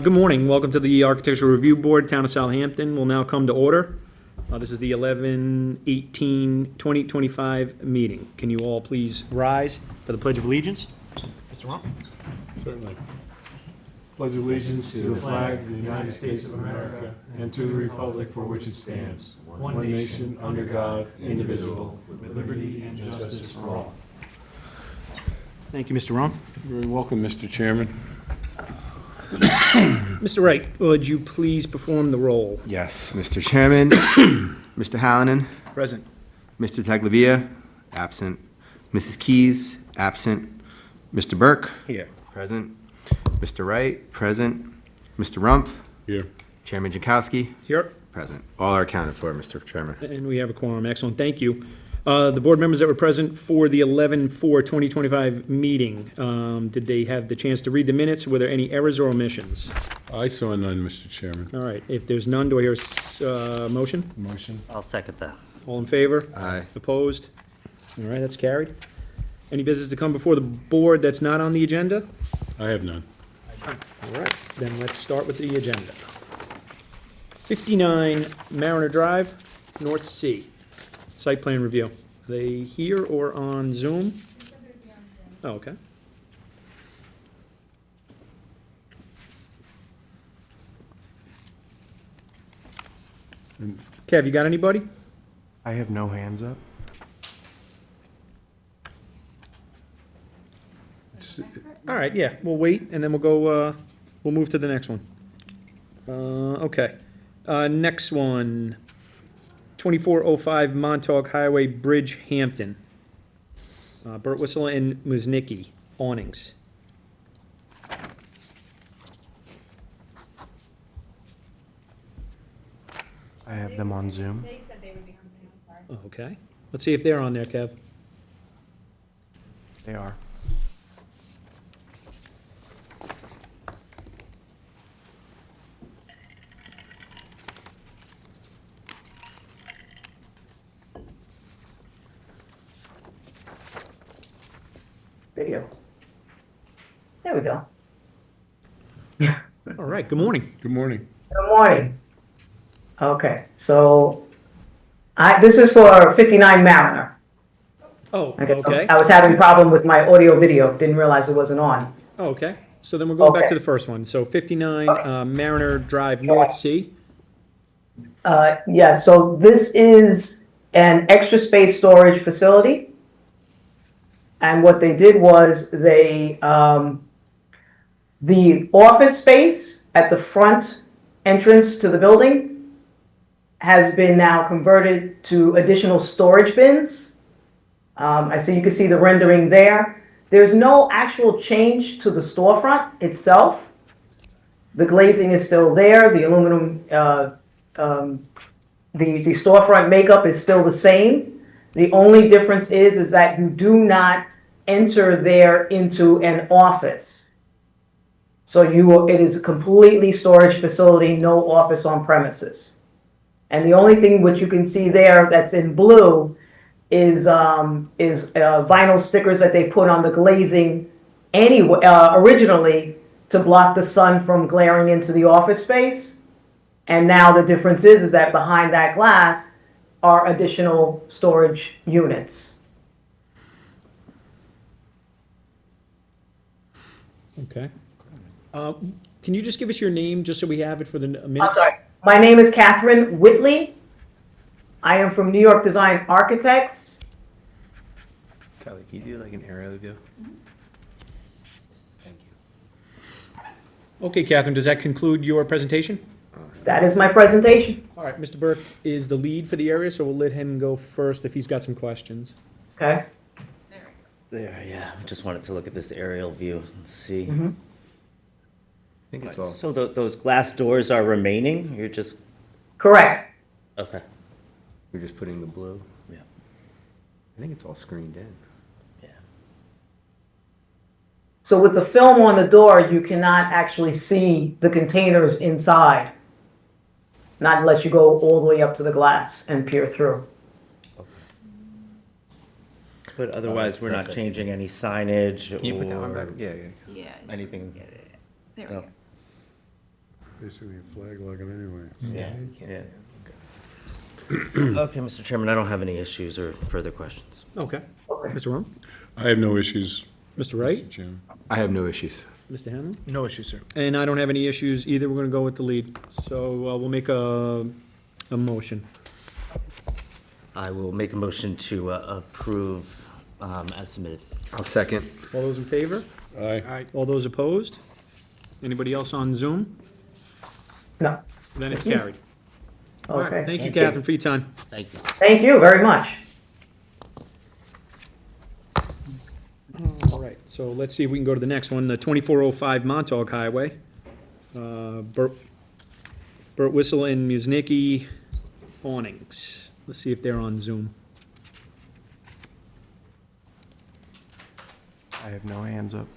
Good morning. Welcome to the Architectural Review Board, Town of Southampton. Will now come to order. This is the 11/18/2025 meeting. Can you all please rise for the Pledge of Allegiance? Mr. Rump? Certainly. Pledge allegiance to the flag of the United States of America and to the republic for which it stands, one nation, under God, indivisible, with liberty and justice for all. Thank you, Mr. Rump. You're very welcome, Mr. Chairman. Mr. Wright, would you please perform the roll? Yes, Mr. Chairman. Mr. Hallinan. Present. Mr. Taglavia, absent. Mrs. Keys, absent. Mr. Burke, Here. present. Mr. Wright, present. Mr. Rumpf, Here. Chairman Jankowski, Here. present. All are accounted for, Mr. Chairman. And we have a quorum. Excellent. Thank you. The board members that were present for the 11/4/2025 meeting, did they have the chance to read the minutes? Were there any errors or omissions? I saw none, Mr. Chairman. All right. If there's none, do I hear a motion? Motion? I'll second that. All in favor? Aye. Opposed? All right, that's carried. Any business to come before the board that's not on the agenda? I have none. All right, then let's start with the agenda. 59 Mariner Drive, North Sea. Site plan review. Are they here or on Zoom? Oh, okay. Kev, you got anybody? I have no hands up. All right, yeah, we'll wait, and then we'll go, we'll move to the next one. Okay. Next one, 2405 Montauk Highway Bridge, Hampton. Burt Whistle and Musnicki, awnings. I have them on Zoom. They said they would be on Zoom, I'm sorry. Okay, let's see if they're on there, Kev. They are. Video. There we go. All right, good morning. Good morning. Good morning. Okay, so this is for 59 Mariner. Oh, I guess okay, I was having a problem with my audio video, didn't realize it wasn't on. oh, okay. So then we're going back Okay. to the first one. So 59 Mariner Drive, North Sea. Yeah, so this is an extra space storage facility. And what they did was the office space at the front entrance to the building has been now converted to additional storage bins. I see you can see the rendering there. There's no actual change to the storefront itself. The glazing is still there. The aluminum, the storefront makeup is still the same. The only difference is that you do not enter there into an office. So it is a completely storage facility, no office on premises. And the only thing which you can see there that's in blue is vinyl stickers that they put on the glazing originally to block the sun from glaring into the office space. And now the difference is that behind that glass are additional storage units. Okay. Can you just give us your name, just so we have it for the minutes? I'm sorry. My name is Catherine Whitley. I am from New York Design Architects. Kelly, can you do like an aerial view? Thank you. Okay, Catherine, does that conclude your presentation? That is my presentation. All right, Mr. Burke is the lead for the area, so we'll let him go first if he's got some questions. Okay. There, yeah, just wanted to look at this aerial view and see. Mm-hmm. I think it's all. So those glass doors are remaining? You're just, Correct. okay, We're just putting the blue. yeah, I think it's all screened in. yeah. So with the film on the door, you cannot actually see the containers inside. Not unless you go all the way up to the glass and peer through. But otherwise, we're not perfect. changing any signage or? Can you put that one back? Yeah, yeah. Yeah. Anything? There we No. go. Basically a flag wagon anyway. Yeah. You can't Yeah. see it. Okay, Mr. Chairman, I don't have any issues or further questions. Okay. Okay. Mr. Rum? I have no issues, Mr. Wright? Mr. Chairman. I have no issues. Mr. Hammond? No issue, sir. And I don't have any issues either. We're gonna go with the lead. So, we'll make a motion. I will make a motion to approve as submitted. I'll second. All those in favor? Aye. All those opposed? Anybody else on Zoom? No, Then it's carried. All right, okay. thank you, Catherine, for your time. Thank you. Thank you very much. All right, so let's see if we can go to the next one, the 2405 Montauk Highway. Burt Whistle and Musnicki awnings. Let's see if they're on Zoom. I have no hands up.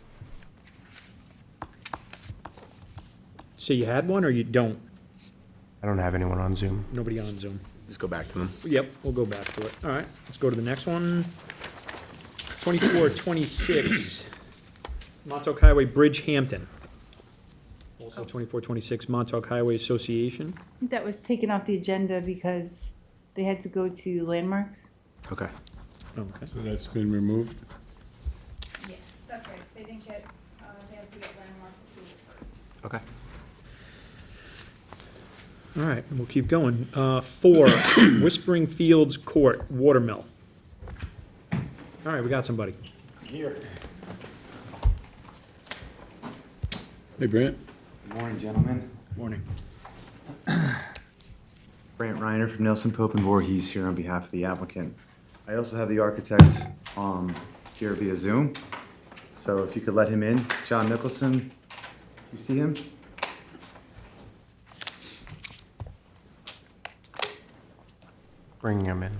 So you had one or you don't? I don't have anyone on Zoom. Nobody on Zoom. Just go back to them. Yep, we'll go back to it. All right, let's go to the next one. 2426 Montauk Highway Bridge Hampton. Also 2426 Montauk Highway Association. That was taken off the agenda because they had to go to landmarks. Okay. Okay. So that's been removed? Yes, that's right. They didn't get, they have to get landmarks approved first. Okay. All right, we'll keep going. 4 Whispering Fields Court, Watermill. All right, we got somebody. Hey, Brent. Good morning, gentlemen. Morning. Brant Reiner from Nelson Pope and Voorhees here on behalf of the applicant. I also have the architect here via Zoom. So if you could let him in, John Nicholson, you see him? Bringing him in.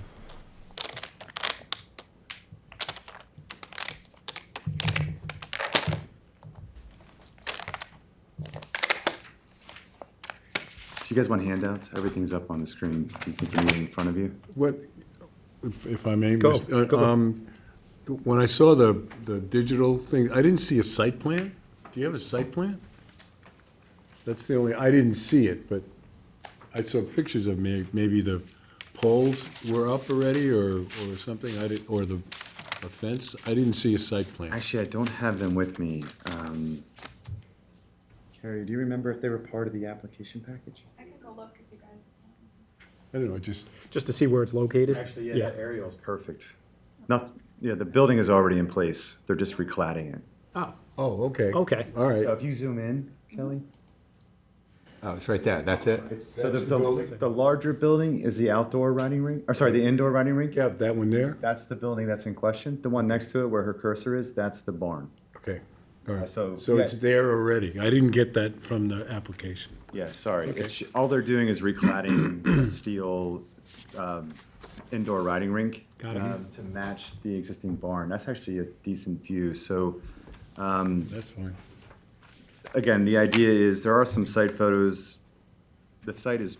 If you guys want handouts, everything's up on the screen. If you think you need it in front of you. What, if I may? Go, Mr. go. When I saw the digital thing, I didn't see a site plan. Do you have a site plan? That's the only, I didn't see it, but I saw pictures of maybe the poles were up already or something. I did, or the a fence. I didn't see a site plan. Actually, I don't have them with me. Carrie, do you remember if they were part of the application package? I can go look if you guys I don't know, just, Just to see where it's located? Actually, Yeah. that aerial is perfect. Yeah, the building is already in place. They're just recladding it. Oh, oh, okay. okay. All right. So if you zoom in, Kelly. Oh, it's right there. That's it? So That's the building? the larger building is the outdoor riding rink, or sorry, the indoor riding rink. Yeah, that one there? That's the building that's in question. The one next to it where her cursor is, that's the barn. Okay, all right. So, So yeah. it's there already. I didn't get that from the application. Yeah, sorry. Okay. All they're doing is recladding a steel indoor riding rink Got it. to match the existing barn. That's actually a decent view. So That's fine. again, the idea is there are some site photos. The site is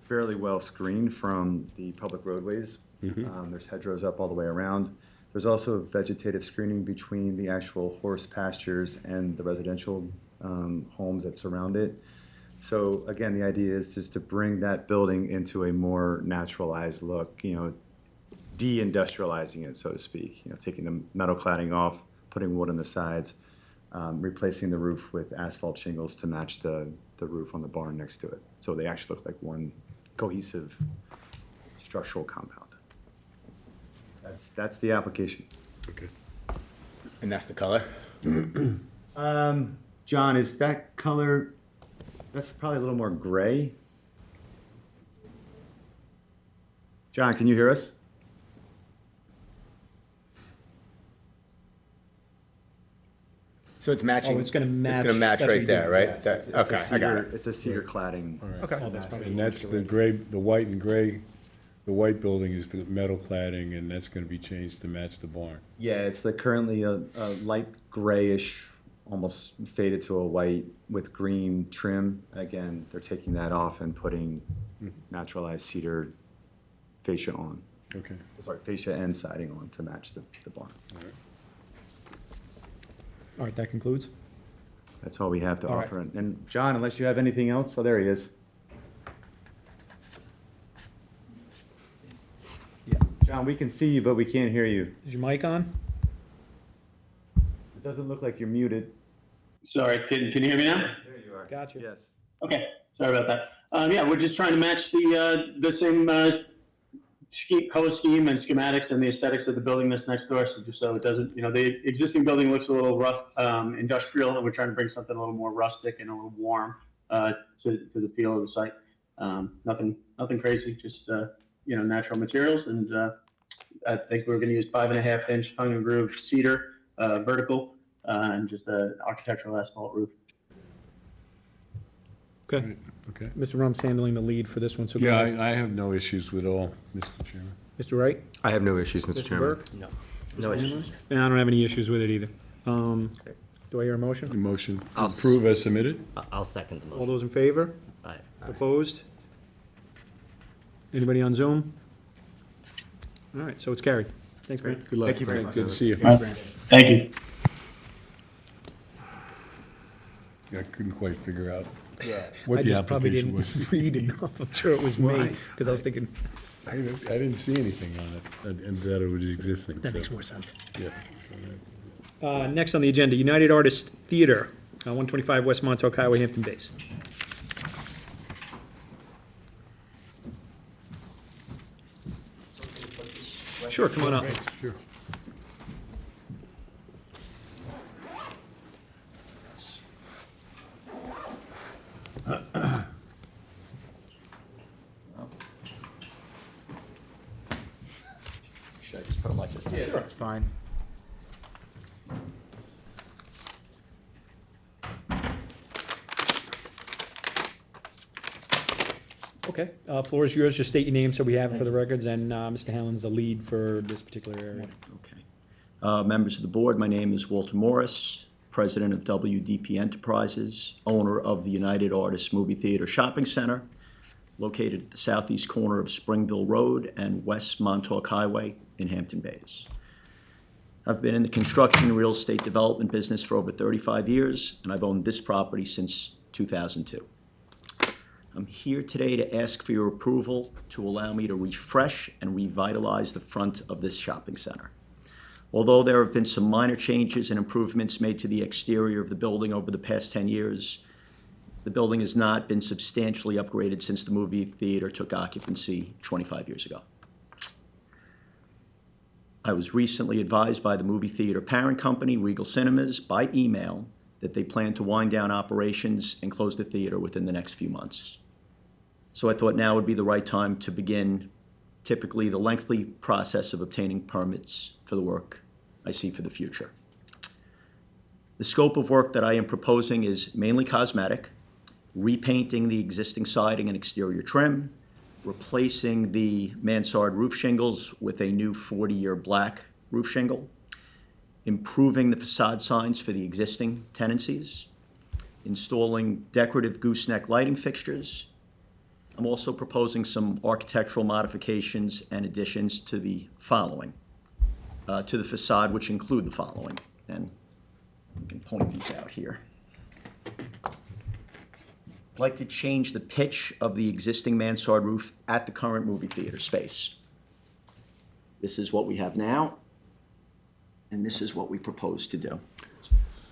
fairly well screened from the public roadways. There's hedgerows up all the way around. There's also vegetative screening between the actual horse pastures and the residential homes that surround it. So again, the idea is just to bring that building into a more naturalized look, de-industrializing it, so to speak, taking the metal cladding off, putting wood on the sides, replacing the roof with asphalt shingles to match the roof on the barn next to it. So they actually look like one cohesive structural compound. That's the application. Okay. And that's the color? John, is that color, that's probably a little more gray? John, can you hear us? So it's matching? Oh, it's gonna match- It's gonna match that's what right you there, do. right? Yes, That- it's a Okay, I got cedar- it. It's a cedar cladding. All right. Okay. Oh, that's probably And that's the gray, the white and gray, the white building is the metal cladding, and that's gonna be changed to match the barn. Yeah, it's currently a light grayish, almost faded to a white with green trim. Again, they're taking that off and putting naturalized cedar fascia on. Okay. Sorry, fascia and siding on to match the barn. All right, that concludes? That's all we have to All right. offer. And John, unless you have anything else, oh, there he is. Yeah. John, we can see you, but we can't hear you. Is your mic on? It doesn't look like you're muted. Sorry, can you hear me now? There you are. Gotcha. Yes. Okay, sorry about that. Yeah, we're just trying to match the same color scheme and schematics and the aesthetics of the building that's next door. So just so it doesn't, the existing building looks a little industrial, and we're trying to bring something a little more rustic and a little warm to the feel of the site. Nothing crazy, just natural materials, and I think we're going to use 5.5-inch tongue and groove cedar vertical and just an architectural asphalt roof. Okay. Okay. Mr. Rum's handling the lead for this one, so go Yeah, ahead. I have no issues with all, Mr. Chairman. Mr. Wright? I have no issues, Mr. Mr. Chairman. Burke? No, no issues. And I don't have any issues with it either. Do I hear a The motion? motion to I'll approve as submitted? I'll second the All motion. those in favor? Aye. Opposed? Anybody on Zoom? All right, so it's carried. Thanks, Brent. Good luck. Thank you very much. Good to see you. Thank you. I couldn't quite figure out I what the just probably application didn't was. read enough. I'm sure it was me, Right. because I was thinking, I didn't see anything on it, and that it was existing. that so, makes more sense. Yeah. Next on the agenda, United Artists Theater, 125 West Montauk Highway, Hampton Bays. Sure, come on up. Sure. Should I just put them like this? Sure. It's fine. Okay, floor is yours. Just state your name so we have it for the records, and Mr. Hallen's the lead for this particular area. Okay. Members of the board, my name is Walter Morris, president of WDP Enterprises, owner of the United Artists Movie Theater Shopping Center, located at the southeast corner of Springville Road and West Montauk Highway in Hampton Bays. I've been in the construction and real estate development business for over 35 years, and I've owned this property since 2002. I'm here today to ask for your approval to allow me to refresh and revitalize the front of this shopping center. Although there have been some minor changes and improvements made to the exterior of the building over the past 10 years, the building has not been substantially upgraded since the movie theater took occupancy 25 years ago. I was recently advised by the movie theater parent company, Regal Cinemas, by email that they plan to wind down operations and close the theater within the next few months. So I thought now would be the right time to begin typically the lengthy process of obtaining permits for the work I see for the future. The scope of work that I am proposing is mainly cosmetic, repainting the existing siding and exterior trim, replacing the mansard roof shingles with a new 40-year black roof shingle, improving the facade signs for the existing tenancies, installing decorative gooseneck lighting fixtures. I'm also proposing some architectural modifications and additions to the following, to the facade, which include the following. And we can point these out here. I'd like to change the pitch of the existing mansard roof at the current movie theater space. This is what we have now, and this is what we propose to do.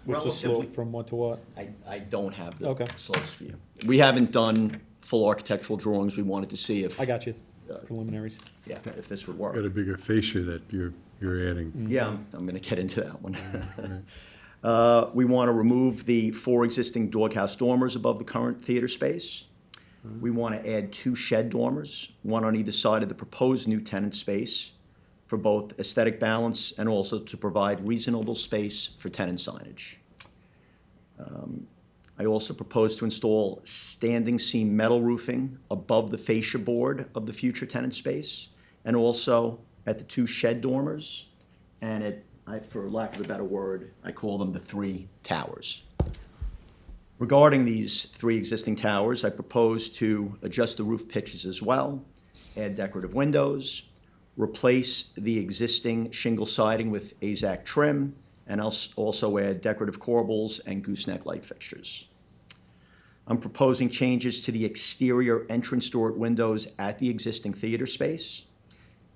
What's the slope from what to what? I don't have the Okay. slopes for you. We haven't done full architectural drawings. We wanted to see if, I got you, preliminaries. yeah, if this would Got a work. bigger fascia that you're adding. Yeah, I'm gonna get into that one. We want to remove the 4 existing doghouse dormers above the current theater space. We want to add 2 shed dormers, one on either side of the proposed new tenant space for both aesthetic balance and also to provide reasonable space for tenant signage. I also propose to install standing seam metal roofing above the fascia board of the future tenant space and also at the 2 shed dormers and for lack of a better word, I call them the 3 towers. Regarding these 3 existing towers, I propose to adjust the roof pitches as well, add decorative windows, replace the existing shingle siding with AZAC trim, and also add decorative corbels and gooseneck light fixtures. I'm proposing changes to the exterior entrance door windows at the existing theater space.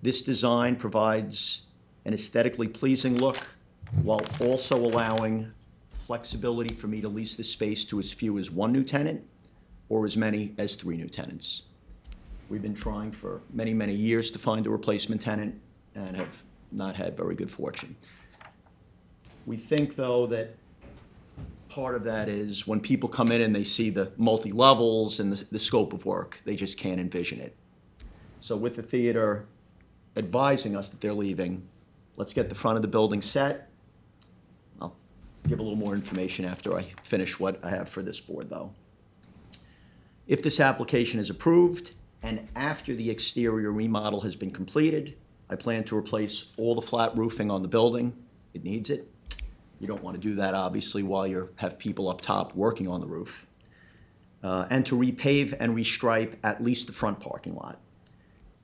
This design provides an aesthetically pleasing look while also allowing flexibility for me to lease the space to as few as one new tenant or as many as 3 new tenants. We've been trying for many, many years to find a replacement tenant and have not had very good fortune. We think, though, that part of that is when people come in and they see the multi-levels and the scope of work, they just can't envision it. So with the theater advising us that they're leaving, let's get the front of the building set. I'll give a little more information after I finish what I have for this board, though. If this application is approved, and after the exterior remodel has been completed, I plan to replace all the flat roofing on the building. It needs it. You don't want to do that, obviously, while you have people up top working on the roof. And to repave and restripe at least the front parking lot.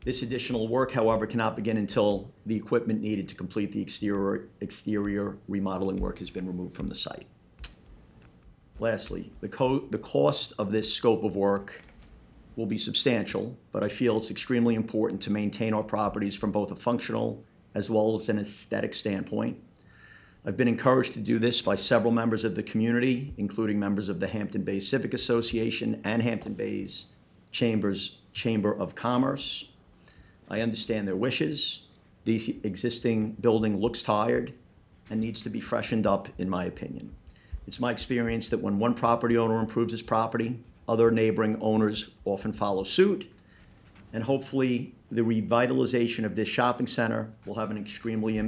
This additional work, however, cannot begin until the equipment needed to complete the exterior remodeling work has been removed from the site. Lastly, the cost of this scope of work will be substantial, but I feel it's extremely important to maintain our properties from both a functional as well as an aesthetic standpoint. I've been encouraged to do this by several members of the community, including members of the Hampton Bays Civic Association and Hampton Bays Chamber of Commerce. I understand their wishes. The existing building looks tired and needs to be freshened up, in my opinion. It's my experience that when one property owner improves his property, other neighboring owners often follow suit, and hopefully the revitalization of this shopping center will have an extremely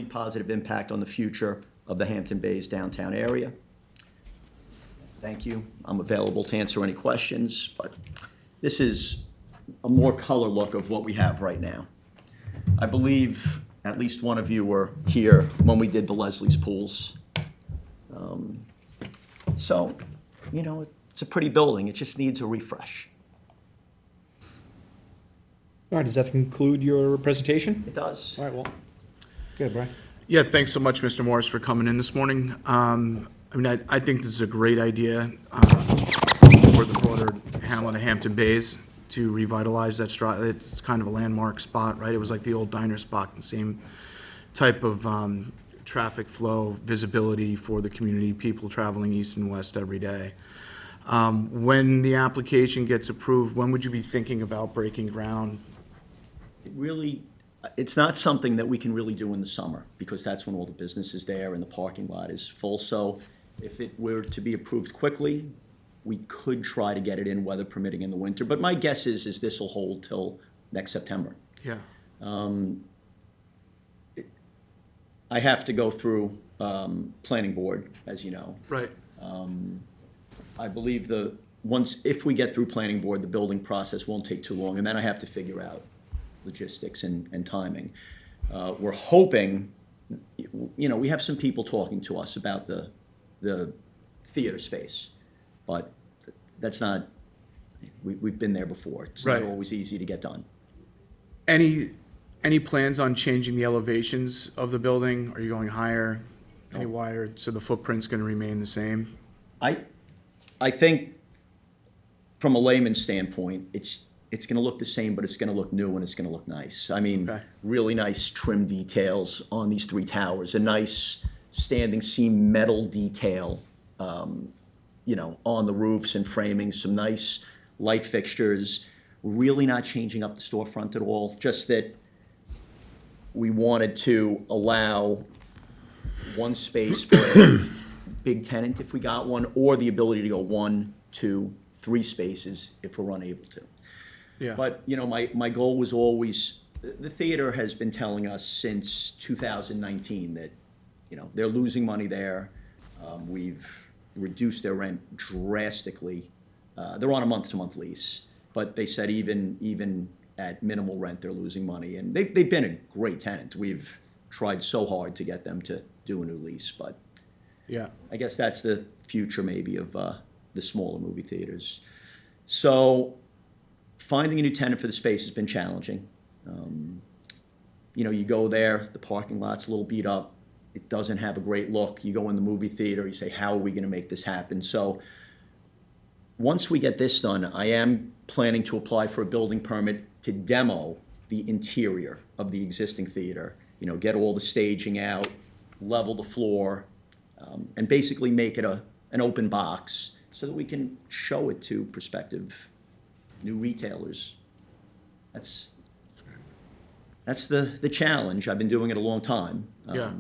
positive impact on the future of the Hampton Bays downtown area. Thank you. I'm available to answer any questions, but this is a more color look of what we have right now. I believe at least one of you were here when we did the Leslie's pools. So, you know, it's a pretty building. It just needs a refresh. All right, does that conclude your presentation? It does. All right, well, good, Brian. Yeah, thanks so much, Mr. Morris, for coming in this morning. I think this is a great idea for the broader hamlet of Hampton Bays to revitalize that spot. It's kind of a landmark spot, right? It was like the old diner spot, the same type of traffic flow, visibility for the community, people traveling east and west every day. When the application gets approved, when would you be thinking about breaking ground? It's not something that we can really do in the summer because that's when all the business is there and the parking lot is full. So if it were to be approved quickly, we could try to get it in, weather permitting, in the winter. But my guess is this will hold till next September. Yeah. I have to go through planning board, as you know. Right. I believe if we get through planning board, the building process won't take too long, and then I have to figure out logistics and timing. We're hoping, we have some people talking to us about the theater space, but that's not, we've been there before. It's Right. not always easy to get done. Any plans on changing the elevations of the building? Are you going higher, any wider, so the footprint's gonna remain the same? I think from a layman's standpoint, it's gonna look the same, but it's gonna look new and it's gonna look nice. I mean, Okay. really nice trim details on these 3 towers, a nice standing seam metal detail, on the roofs and framing, some nice light fixtures. Really not changing up the storefront at all, just that we wanted to allow one space for a big tenant if we got one, or the ability to go 1, 2, 3 spaces if we're unable to. Yeah. But, my goal was always, the theater has been telling us since 2019 that, they're losing money there. We've reduced their rent drastically. They're on a month-to-month lease, but they said even at minimal rent, they're losing money. And they've been a great tenant. We've tried so hard to get them to do a new lease, but Yeah. I guess that's the future maybe of the smaller movie theaters. So finding a new tenant for the space has been challenging. You go there, the parking lot's a little beat up. it doesn't have a great look. You go in the movie theater, you say, how are we gonna make this happen? So once we get this done, I am planning to apply for a building permit to demo the interior of the existing theater. You know, get all the staging out, level the floor, and basically make it an open box so that we can show it to prospective new retailers. That's the challenge. I've been doing it a long time. Yeah.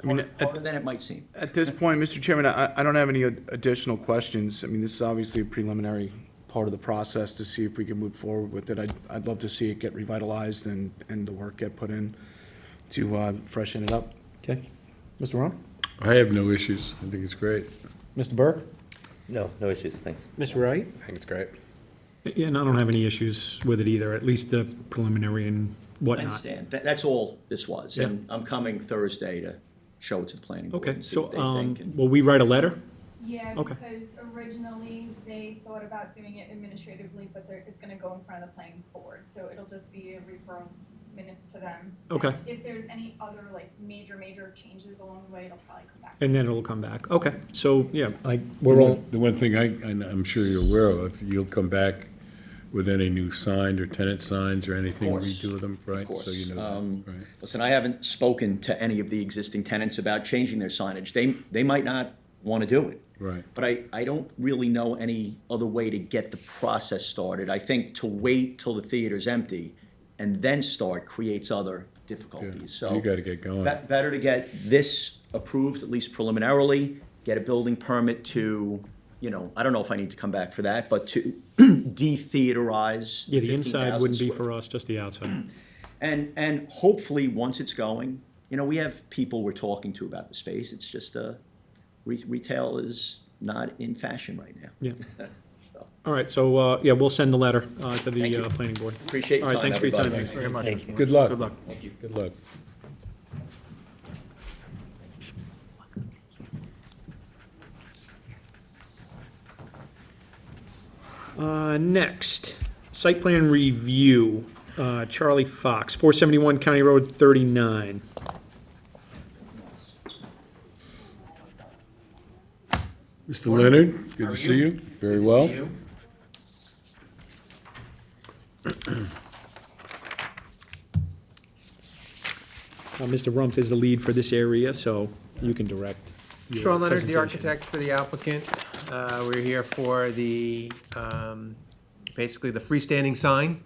I mean, Harder than it might seem. at this point, Mr. Chairman, I don't have any additional questions. I mean, this is obviously a preliminary part of the process to see if we can move forward with it. I'd love to see it get revitalized and the work get put in to freshen it up. Okay. Mr. Ron? I have no issues. I think it's great. Mr. Burke? No, no issues, thanks. Mr. Wright? I think it's great. Yeah, and I don't have any issues with it either, at least the preliminary and I whatnot. understand. That's all this was. And I'm coming Thursday to show it to the planning board Okay, and see so, what they think. And- will we write a letter? Yeah, Okay. because originally they thought about doing it administratively, but it's gonna go in front of the planning board, so it'll just be a referral minutes to them. Okay. And if there's any other like major changes along the way, it'll probably come back. And then it'll come back. Okay, so, yeah, We're all, The one thing I'm sure you're aware of, you'll come back with any new signs or tenant signs or anything, course. redo them, right? Of course. So you know, that, right? Listen, I haven't spoken to any of the existing tenants about changing their signage. They might not want to do it. Right. But I don't really know any other way to get the process started. I think to wait till the theater's empty and then start creates other Yeah. difficulties. So You gotta get going. better to get this approved, at least preliminarily, get a building permit to, you know, I don't know if I need to come back for that, but to de-theaterize. yeah, the inside wouldn't be 15,000 for us, just the outside. And hopefully, once it's going, you know, we have people we're talking to about the space. It's just, retail is not in fashion right now. Yeah. So, All right, so, yeah, we'll send the letter to Thank the you. planning board. appreciate your All right, time, thanks for your time. everybody. Thanks very much. Thank you. Good luck. Good luck. Thank you. Good luck. next, site plan review, Charlie Fox, 471 County Road 39. Mr. Leonard, good to see you. Very well. Mr. Rumpf is the lead for this area, so you can direct your Sean Leonard, the presentation. architect for the applicant. We're here for the, basically the freestanding sign.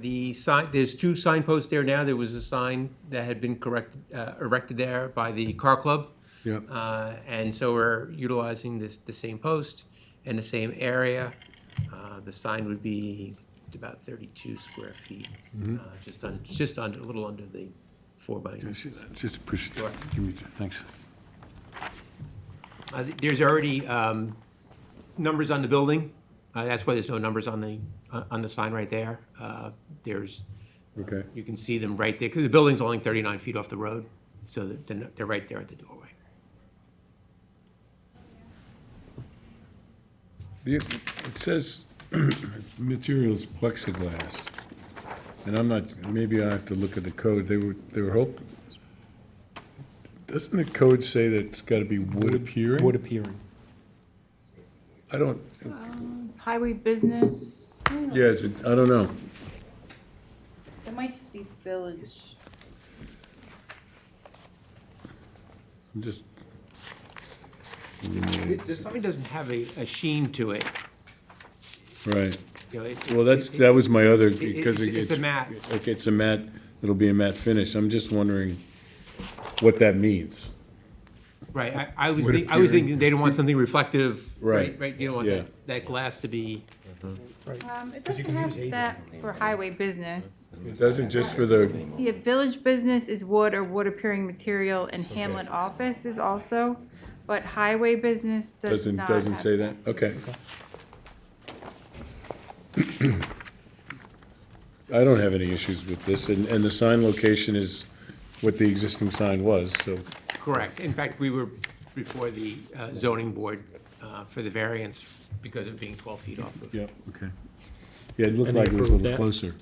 The sign, there's two signposts there now. There was a sign that had been erected there by the car club. Yeah. And so we're utilizing the same post and the same area. The sign would be about 32 square feet, just under, a little under the 4 by. Just push, give me, thanks. There's already numbers on the building. That's why there's no numbers on the sign right there. There's, Okay. you can see them right there, because the building's only 39 feet off the road, so they're right there at the doorway. It says materials plexiglass, and I'm not, maybe I have to look at the code. They were hoping, doesn't the code say that it's gotta be wood appearing? Wood appearing. I don't, Highway business, yeah, I don't know. it might just be village. I'm just. The sign doesn't have a sheen to it. Right. You know, Well, that was my other, because it's a matte. Like, it's a matte, it'll be a matte finish. I'm just wondering what that means. Right, I was Wood thinking appearing. they don't want something reflective, Right. right? You don't want Yeah. that glass to be, It doesn't have that for highway business. It doesn't just for the, Yeah, village business is wood or wood appearing material, and Hamlet office is also, but highway business does not doesn't have say that? Okay. I don't have any issues with this, and the sign location is what the existing sign was, so, correct. In fact, we were before the zoning board for the variance because of being 12 feet off of. yeah, okay. Yeah, it looked And they like it was a approved little that? closer.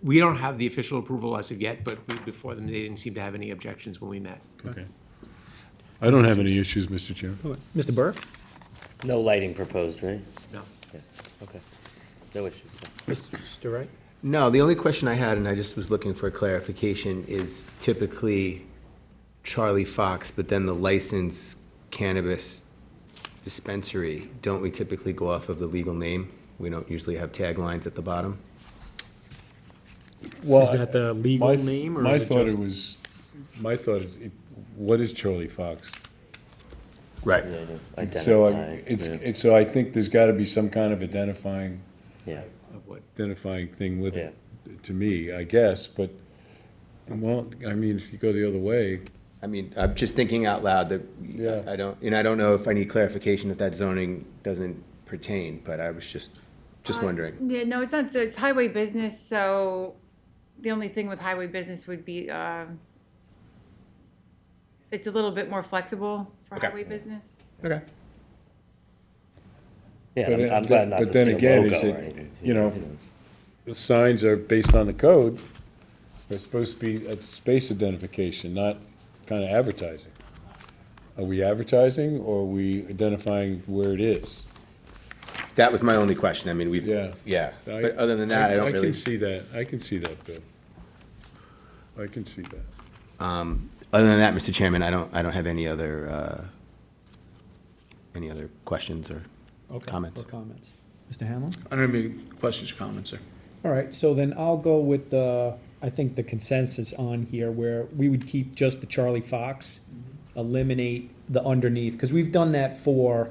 We don't have the official approval as of yet, but before them, they didn't seem to have any objections when we met. Okay. I don't have any issues, Mr. Chairman. Mr. Burke? No lighting proposed, right? No. Yeah, okay. No issues. Mr. Wright? No, the only question I had, and I just was looking for clarification, is typically Charlie Fox, but then the licensed cannabis dispensary, don't we typically go off of the legal name? We don't usually have taglines at the bottom? Well, Is that the legal my- name, or My is it thought just- it was, my thought is, what is Charlie Fox? Right. So Identify, so I think there's gotta be some kind of identifying yeah. Of what? thing with it, to me, I guess, but, well, I mean, if you go the other way, I mean, I'm just thinking out loud that, Yeah. I don't know if I need clarification if that zoning doesn't pertain, but I was just wondering. Yeah, no, it's not, so it's highway business, so the only thing with highway business would be, it's a little bit more flexible for Okay. highway business. Okay. Yeah, But I'm glad not but to then see a again, logo is or it, anything. you know, the signs are based on the code, they're supposed to be a space identification, not kind of advertising. Are we advertising, or are we identifying where it is? That was my only question. I mean, Yeah. But other than that, I don't I really. can see that, I can see that, Bill. I can see that. Other than that, Mr. Chairman, I don't have any other questions or comments. Or comments. Mr. Hamlin? I don't have any questions or comments, sir. All right, so then I'll go with I think the consensus on here, where we would keep just the Charlie Fox, eliminate the underneath, because we've done that for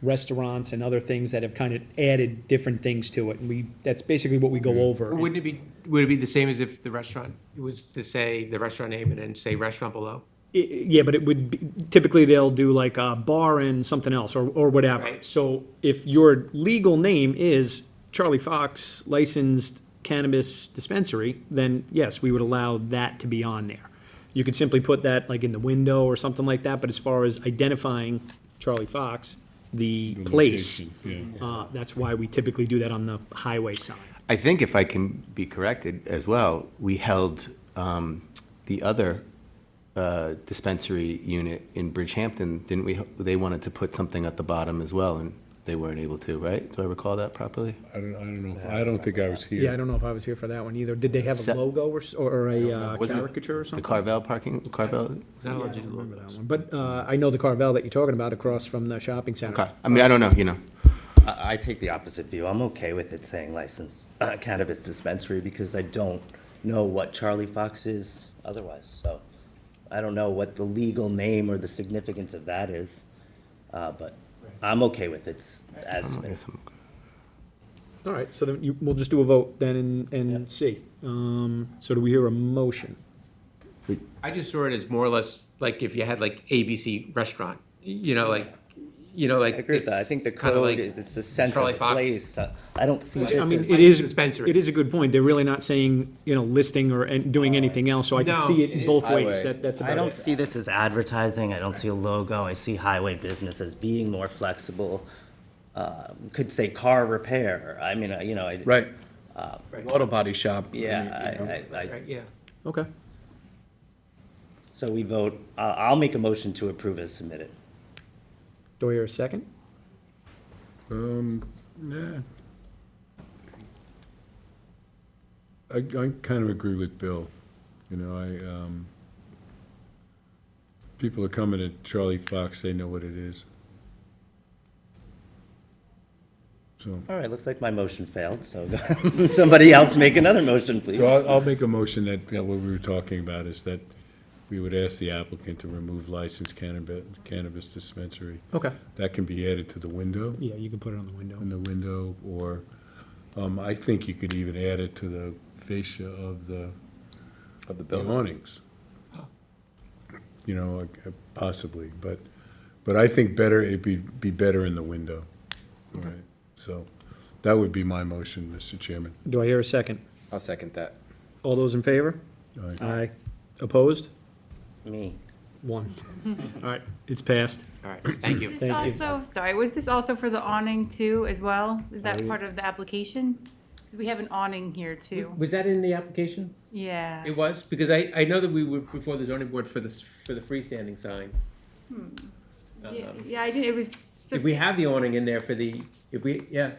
restaurants and other things that have kind of added different things to it, and that's basically what we go over. Would it be the same as if the restaurant was to say the restaurant name and then say restaurant below? Yeah, but it would be, typically they'll do like a bar and something else, or whatever. Right. So if your legal name is Charlie Fox licensed cannabis dispensary, then yes, we would allow that to be on there. You could simply put that like in the window or something like that, but as far as identifying Charlie Fox, the place, location, yeah. that's why we typically do that on the highway sign. I think if I can be corrected as well, we held the other dispensary unit in Bridgehampton, didn't we? They wanted to put something at the bottom as well, and they weren't able to, right? Do I recall that properly? I don't know, I don't think I was here. Yeah, I don't know if I was here for that one either. Did they have a Se- logo or a Wasn't it caricature or The something? Carvel parking, Carvel? Was that allowed to do Remember logos? that one. But I know the Carvel that you're talking about across from the shopping center. Okay, I mean, I don't know, you know. I take the opposite view. I'm okay with it saying licensed cannabis dispensary because I don't know what Charlie Fox is otherwise. So I don't know what the legal name or the significance of that is, but I'm okay with it as submitted. All right, so then we'll just do a vote then and see. So do we hear a motion? I just saw it as more or less like if you had like ABC restaurant, like. I agree with that. I think the it's kinda code, like it's a sense Charlie of Fox. place. I don't see this I mean, as. it is, dispensary. it is a good point. They're really not saying, listing or doing anything else, so I can No, see it it is both ways. highway. That's I about don't it. see this as advertising, I don't see a logo, I see highway business as being more flexible. Could say car repair, I mean, Right. Auto body shop. yeah, Right, yeah. Okay. so we vote, I'll make a motion to approve as submitted. Do I hear a second? Yeah. I kind of agree with Bill. People are coming to Charlie Fox, they know what it is. So, All right, looks like my motion failed, so somebody else make another motion, please. so I'll make a motion that, what we were talking about is that we would ask the applicant to remove licensed cannabis dispensary. Okay. That can be added to the window, Yeah, you can put it on the window. in the window, or, I think you could even add it to the fascia of the awnings. Possibly, but I think it'd be better in the window. Right, so that would be my motion, Mr. Chairman. Do I hear a second? I'll second that. All those in favor? Aye. Aye. Opposed? Me. One. All right, it's passed. All right, thank you. This Thank you. also, sorry, was this also for the awning too as well? Was that part of the application? 'Cause we have an awning here too. Was that in the application? Yeah. It was, because I know that we were before the zoning board for the freestanding sign. Yeah, I did, it was. If we have the awning in there for the, if we, yeah.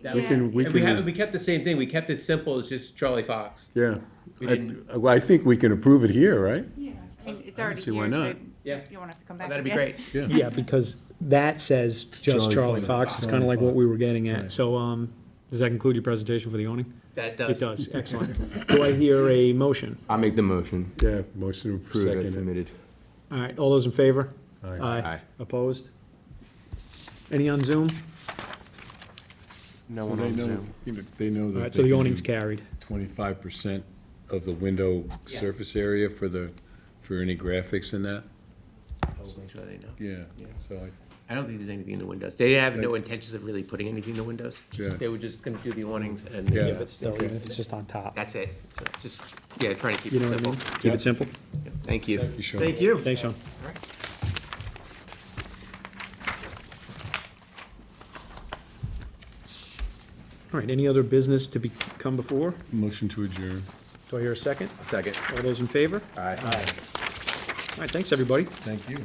that- We can- we And can- we kept the same thing, we kept it simple, it's just Charlie Fox. Yeah. We didn't- Well, I think we can approve it here, right? Yeah, I mean, it's already see here, why so not. Yeah. you won't have to come Oh, back that'd be again. great. Yeah, because that says just Charlie Charlie Fox. Fox. It's kind of like what we were getting Right. at. So, does that conclude your presentation for the awning? That It does. does, excellent. Do I hear a motion? I'll make the motion. Yeah, motion to Approve as second. submitted. All right, all those in favor? Aye. Aye. Opposed? Any on Zoom? No So one they on know, Zoom. they know All that. right, so they the can awning's do carried. 25% of the window Yes. surface area for any graphics in that? I'll make sure they know. Yeah, Yeah. so I don't think there's anything in the windows. They have no intentions of really putting anything in the windows. Yeah. They were just gonna do the awnings and. Yeah. Yeah, but still, even if it's just on top. That's it. So just, yeah, trying to keep You it know what I simple. mean? Keep it simple. Thank you. thank you, Sean. Thank you. Thanks, Sean. All right, any other business to come before? Motion to adjourn. Do I hear a second? Second. All those in favor? Aye. All right, thanks, everybody. Thank you.